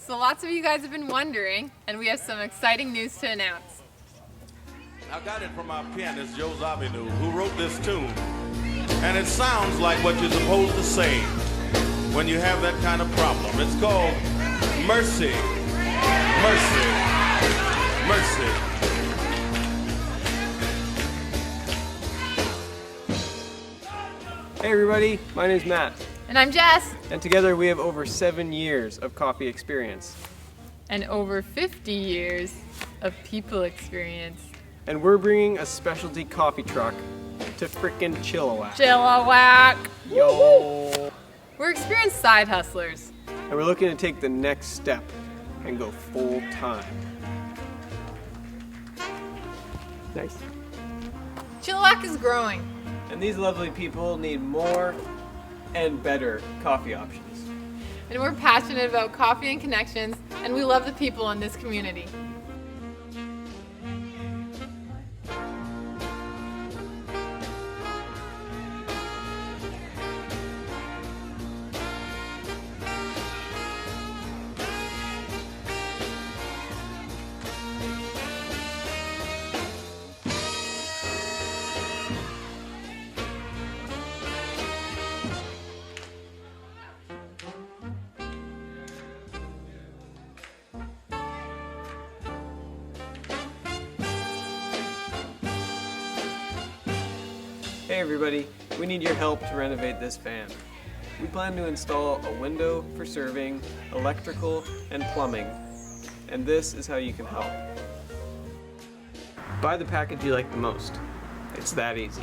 So lots of you guys have been wondering, and we have some exciting news to announce. I got it from our pianist, Joe Zawinul, who wrote this tune. And it sounds like what you're supposed to say when you have that kind of problem. It's called Mercy, Mercy, Mercy. Hey everybody, my name's Matt, And I'm Jess. and together we have over 7 years of coffee experience. And over 50 years of people experience. And we're bringing a specialty coffee truck to frickin' Chilliwack. Chilliwack! Yo! We're experienced side hustlers. And we're looking to take the next step and go full time. Nice. Chilliwack is growing. And these lovely people need more and better coffee options. And we're passionate about coffee and connections, and we love the people in this community. Hey everybody, we need your help to renovate this van. We plan to install a window for serving, electrical, and plumbing. And this is how you can help. Buy the package you like the most. It's that easy.